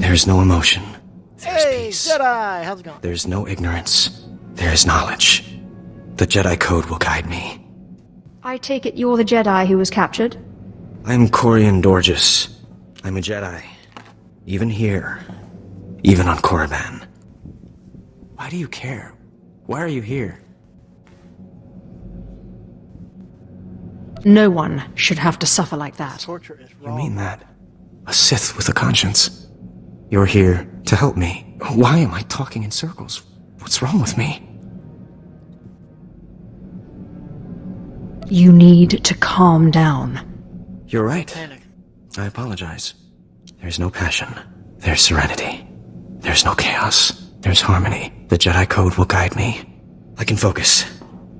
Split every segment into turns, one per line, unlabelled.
There is no emotion. There's
Hey,
peace.
Jedi! How's it going?
There's no ignorance. There is knowledge. The Jedi Code will guide me.
I take it you're the Jedi who was captured?
I'm Corian Dorgis. I'm a Jedi. Even here. Even on Korriban. Why do you care? Why are you here?
No one should have to suffer like that.
Torture is
You
wrong.
mean that? A Sith with a conscience. You're here to help me. Why am I talking in circles? What's wrong with me?
You need to calm down.
You're right.
Panic.
I apologize. There's no passion. There's serenity. There's no chaos. There's harmony. The Jedi Code will guide me. I can focus.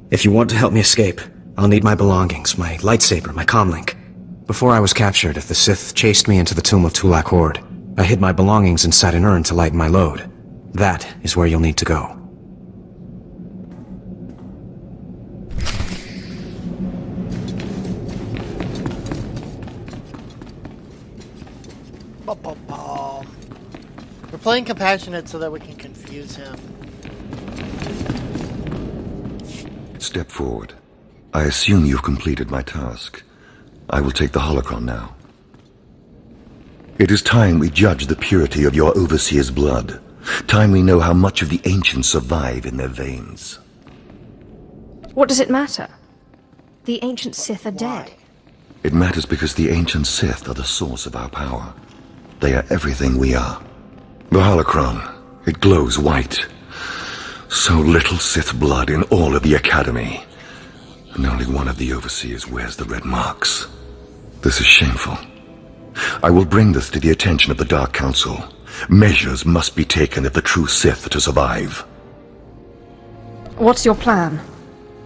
If you want to help me escape, I'll need my belongings, my lightsaber, my comlink. Before I was captured, the Sith chased me into the tomb of Tulak Horde. I hid my belongings inside an urn to lighten my load. That is where you'll need to go.
Ba-ba-ba. We're playing compassionate so that we can confuse him.
Step forward. I assume you've completed my task. I will take the holocron now. It is time we judge the purity of your overseer's blood. Time we know how much of the ancients survive in their veins.
What does it matter? The ancient Sith are dead.
It matters because the ancient Sith are the source of our power. They are everything we are. The holocron, it glows white. So little Sith blood in all of the Academy. And only one of the overseers wears the red marks. This is shameful. I will bring this to the attention of the Dark Council. Measures must be taken if the true Sith are to survive.
What's your plan?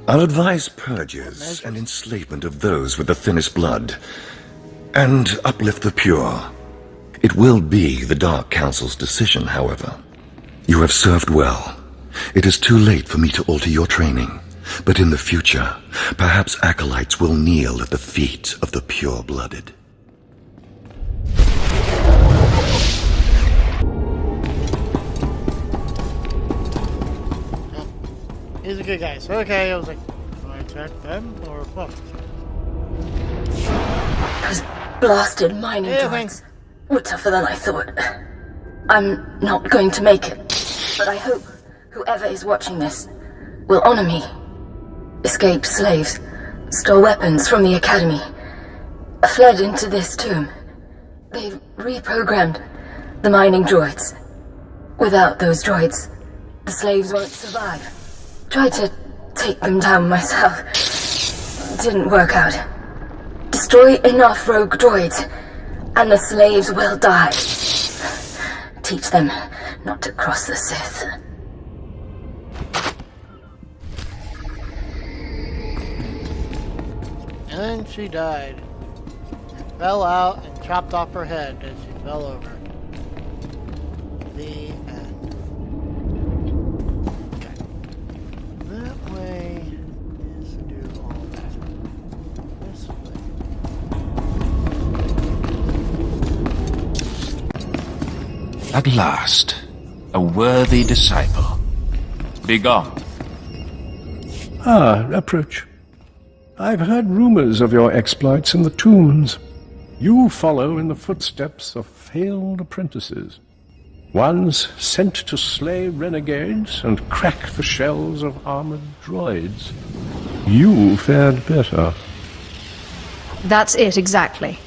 I'll advise purges and enslavement of those with the thinnest blood, and uplift the pure. It will be the Dark Council's decision, however. You have served well. It is too late for me to alter your training, but in the future, perhaps acolytes will kneel at the feet of the pure-blooded.
He's a good guy. So, okay, I was like, do I attack them or what?
Those blasted mining
Yeah,
droids
thanks.
were tougher than I thought. I'm not going to make it, but I hope whoever is watching this will honor me. Escaped slaves, stole weapons from the Academy, fled into this tomb. They've reprogrammed the mining droids. Without those droids, the slaves won't survive. Tried to take them down myself. Didn't work out. Destroy enough rogue droids, and the slaves will die. Teach them not to cross the Sith.
And then she died. And fell out and chopped off her head as she fell over. The end. Okay. That way is to do all that. This way.
At last, a worthy disciple. Begone.
Ah, approach. I've heard rumors of your exploits in the tombs. You follow in the footsteps of failed apprentices. Ones sent to slay renegades and crack the shells of armored droids. You fared better.
That's it, exactly.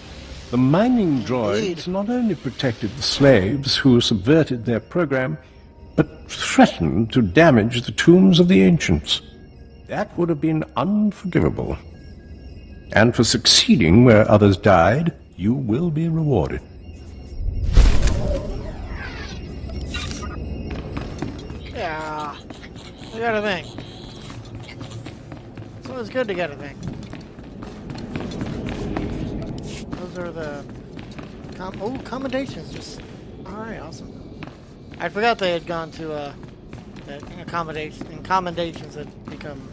The mining droids not only protected the slaves who subverted their program, but threatened to damage the tombs of the ancients. That would have been unforgivable. And for succeeding where others died, you will be rewarded.
Yeah. I got a thing. So it's good to get a thing. Those are the commendations. Just alright, awesome. I forgot they had gone to that commendations had become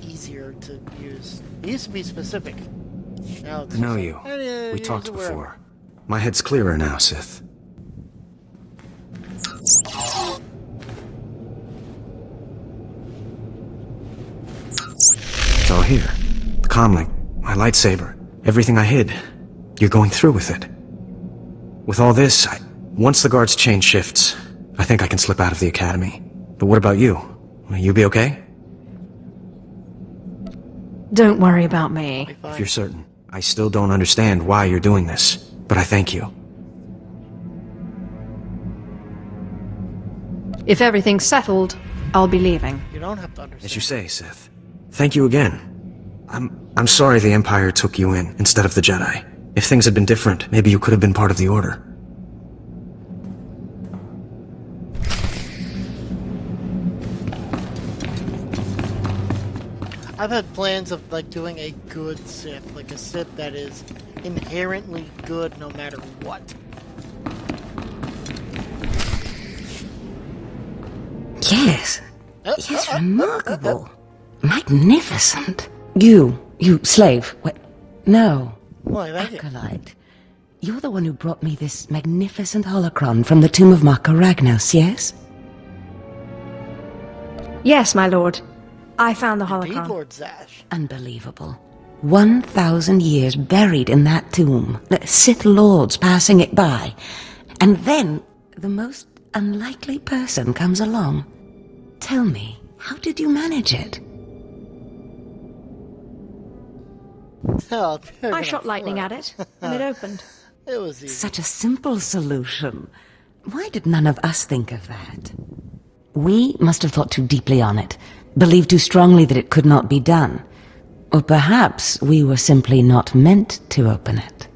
easier to use. It used to be specific. Now it's
I know
just
you.
like,
We talked before. My head's clearer now, Sith. It's all here. The comlink, my lightsaber, everything I hid. You're going through with it. With all this, once the guards change shifts, I think I can slip out of the academy. But what about you? Will you be okay?
Don't worry about me.
If you're certain. I still don't understand why you're doing this, but I thank you.
If everything's settled, I'll be leaving.
You don't have to understand.
As you say, Sith. Thank you again. I'm sorry the Empire took you in instead of the Jedi. If things had been different, maybe you could have been part of the Order.
I've had plans of like doing a good Sith, like a Sith that is inherently good no matter what.
Yes. Yes, remarkable. Magnificent. You slave. What? No.
Why, thank you.
Acolyte. You're the one who brought me this magnificent holocron from the tomb of Maka Ragnos, yes?
Yes, my lord. I found the
Indeed,
holocron.
Lord Zash.
Unbelievable. 1,000 years buried in that tomb. The Sith Lords passing it by. And then the most unlikely person comes along. Tell me, how did you manage it?
Oh, they're
I
gonna
shot lightning
flirt.
at it, and it opened.
It was easy.
Such a simple solution. Why did none of us think of that? We must have thought too deeply on it, believed too strongly that it could not be done. Or perhaps we were simply not meant to open it.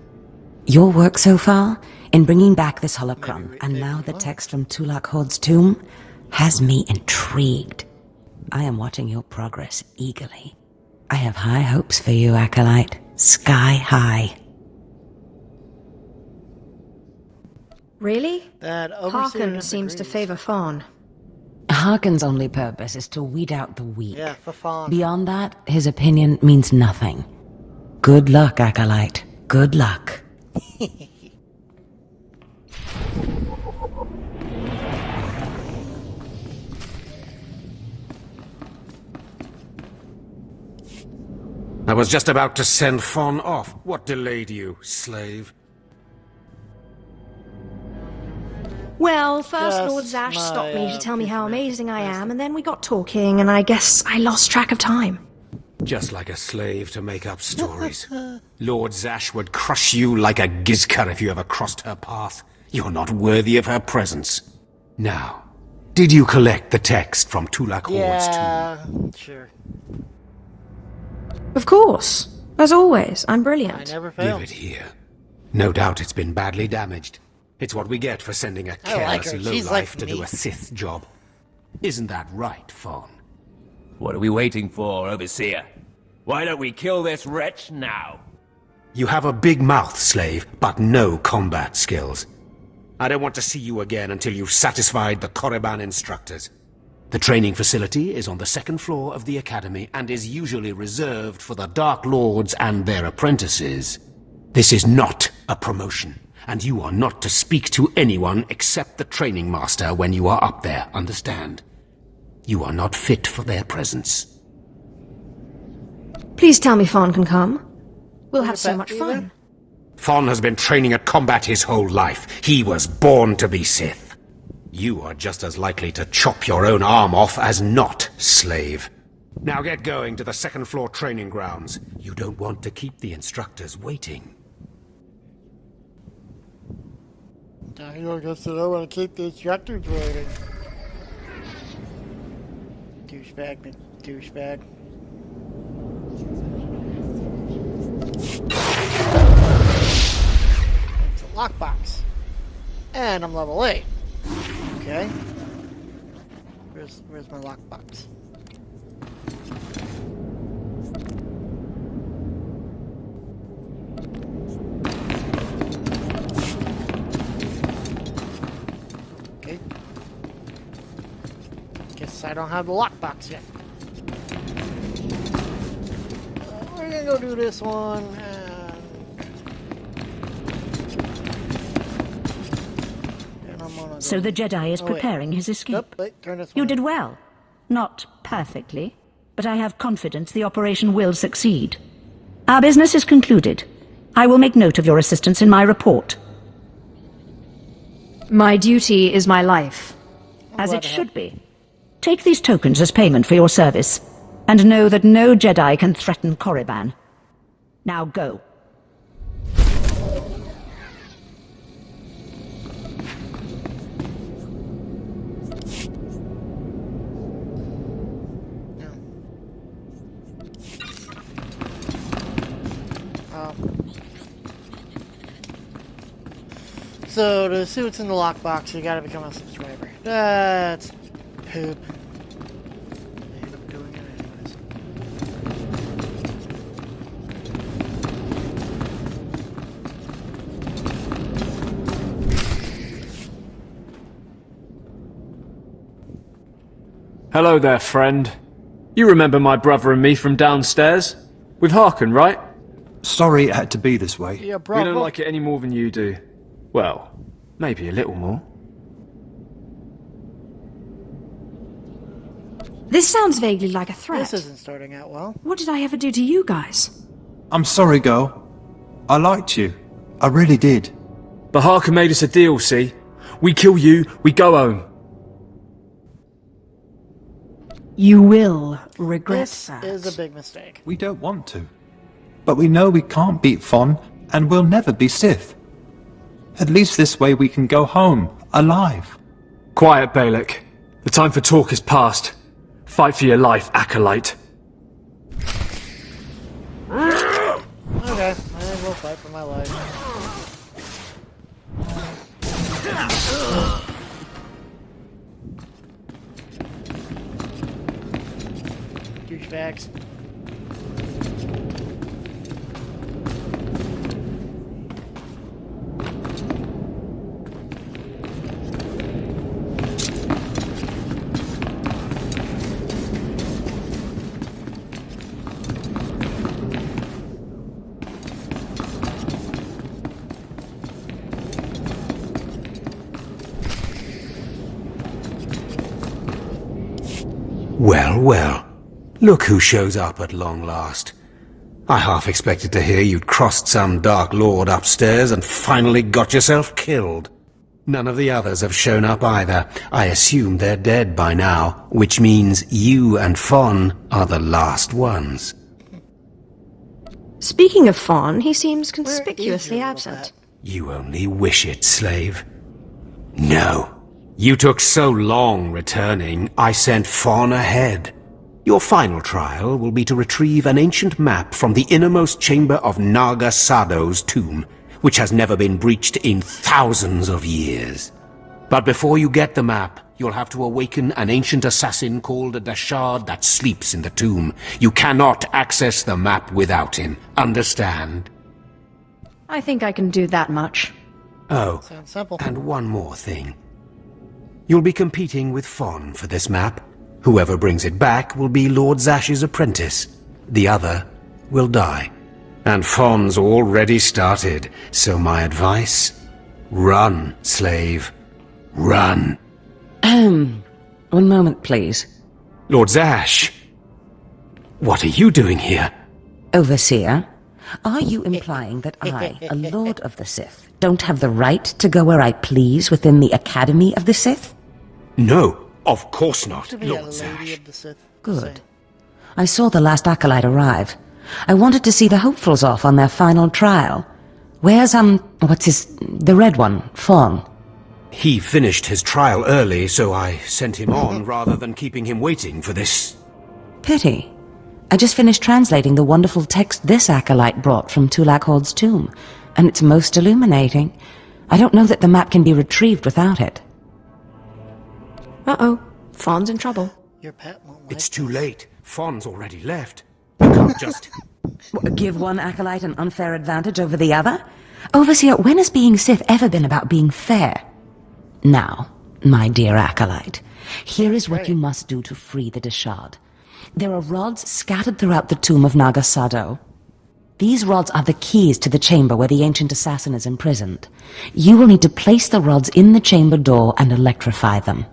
Your work so far, in bringing back this holocron, and now the text from Tulak Hod's tomb, has me intrigued. I am watching your progress eagerly. I have high hopes for you, Acolyte. Sky high.
Really?
That overseer
Harkin seems to
disagrees.
favor Fawn.
Harkin's only purpose is to weed out the weak.
Yeah, for fun.
Beyond that, his opinion means nothing. Good luck, Acolyte. Good luck.
I was just about to send Fawn off. What delayed you, slave?
Well, first
Just
Lord Zash
my,
stopped me to tell me how
information.
amazing I am, and then we got talking, and I guess I lost track of time.
Just like a slave to make up stories. Lord Zash would crush you like a gizka if you ever crossed her path. You're not worthy of her presence. Now, did you collect the text from Tulak Hod's tomb?
Yeah, sure.
Of course. As always, I'm
I
brilliant.
never failed.
Leave it here. No doubt it's been badly damaged. It's what we get for sending a
I like
careless
her. She's
lowlife
like
to do
me.
a Sith job. Isn't that right, Fawn?
What are we waiting for, Overseer? Why don't we kill this wretch now?
You have a big mouth, slave, but no combat skills. I don't want to see you again until you've satisfied the Korriban instructors. The training facility is on the second floor of the Academy and is usually reserved for the Dark Lords and their apprentices. This is not a promotion, and you are not to speak to anyone except the training master when you are up there, understand? You are not fit for their presence.
Please tell me Fawn can come. We'll have so
that
much
be
fun.
there?
Fawn has been training at combat his whole life. He was born to be Sith. You are just as likely to chop your own arm off as not, slave. Now get going to the second floor training grounds. You don't want to keep the instructors waiting.
I don't guess that I want to keep the instructors waiting. Douchebag, douchebag. It's a lockbox. And I'm level 8. Okay. Where's my lockbox? Okay. Guess I don't have the lockbox yet. We're gonna go do this one and
So the Jedi is
Oh, wait.
preparing his escape.
Nope, wait, turn this
You
one
did
on.
well. Not perfectly, but I have confidence the operation will succeed. Our business is concluded. I will make note of your assistance in my report.
My duty is my life.
As
glad
it
to
should be. Take these tokens as payment for your service, and know that no Jedi can threaten Korriban. Now go.
So, to see what's in the lockbox, you gotta become a subscriber. That's poop. I end up doing it anyways.
Hello there, friend. You remember my brother and me from downstairs? With Harkin, right?
Sorry it had to be this way.
Yeah,
We
bro.
don't like it any more than you do. Well, maybe a little more.
This sounds vaguely like a threat.
This isn't starting out well.
What did I ever do to you guys?
I'm sorry, girl. I liked you. I really did.
But Harkin made us a deal, see? We kill you, we go home.
You will regret
This
that.
is a big mistake.
We don't want to. But we know we can't beat Fon, and we'll never be Sith. At least this way we can go home, alive.
Quiet, Balak. The time for talk is past. Fight for your life, Acolyte.
Okay, I will fight for my life. Douchebags.
Well, well. Look who shows up at long last. I half expected to hear you'd crossed some Dark Lord upstairs and finally got yourself killed. None of the others have shown up either. I assume they're dead by now, which means you and Fon are the last ones.
Speaking of Fawn, he seems conspicuously absent.
You only wish it, slave. No. You took so long returning, I sent Fon ahead. Your final trial will be to retrieve an ancient map from the innermost chamber of Naga Sado's tomb, which has never been breached in thousands of years. But before you get the map, you'll have to awaken an ancient assassin called a Dashard that sleeps in the tomb. You cannot access the map without him. Understand?
I think I can do that much.
Oh,
Sounds simple.
and one more thing. You'll be competing with Fon for this map. Whoever brings it back will be Lord Zash's apprentice. The other will die. And Fon's already started, so my advice? Run, slave. Run.
One moment, please.
Lord Zash! What are you doing here?
Overseer, are you implying that I, a Lord of the Sith, don't have the right to go where I please within the Academy of the Sith?
No, of course not,
To be a
Lord
lady
Zash.
of the Sith.
Good. I saw the last acolyte arrive. I wanted to see the hopefuls off on their final trial. Where's, the red one, Fon?
He finished his trial early, so I sent him on rather than keeping him waiting for this.
Pity. I just finished translating the wonderful text this acolyte brought from Tulak Hord's tomb, and it's most illuminating. I don't know that the map can be retrieved without it.
Uh-oh. Fawn's in trouble.
Your pet won't like
It's too late. Fon's already left. You can't just...
Give one acolyte an unfair advantage over the other? Overseer, when has being Sith ever been about being fair? Now, my dear acolyte, here is what you must do to free the Dashard. There are rods scattered throughout the tomb of Naga Sado. These rods are the keys to the chamber where the ancient assassin is imprisoned. You will need to place the rods in the chamber door and electrify them.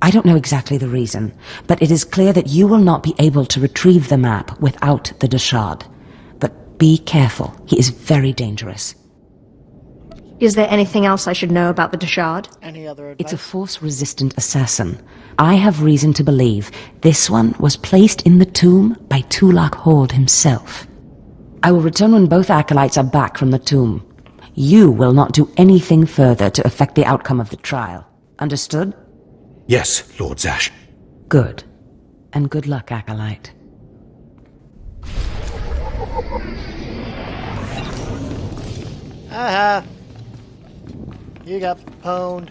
I don't know exactly the reason, but it is clear that you will not be able to retrieve the map without the Deshard. But be careful, he is very dangerous.
Is there anything else I should know about the Deshard?
Any other advice?
It's a force-resistant assassin. I have reason to believe this one was placed in the tomb by Tulak Hord himself. I will return when both acolytes are back from the tomb. You will not do anything further to affect the outcome of the trial. Understood?
Yes, Lord Zash.
Good. And good luck, acolyte.
Aha! You got pwned.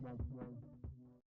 Right.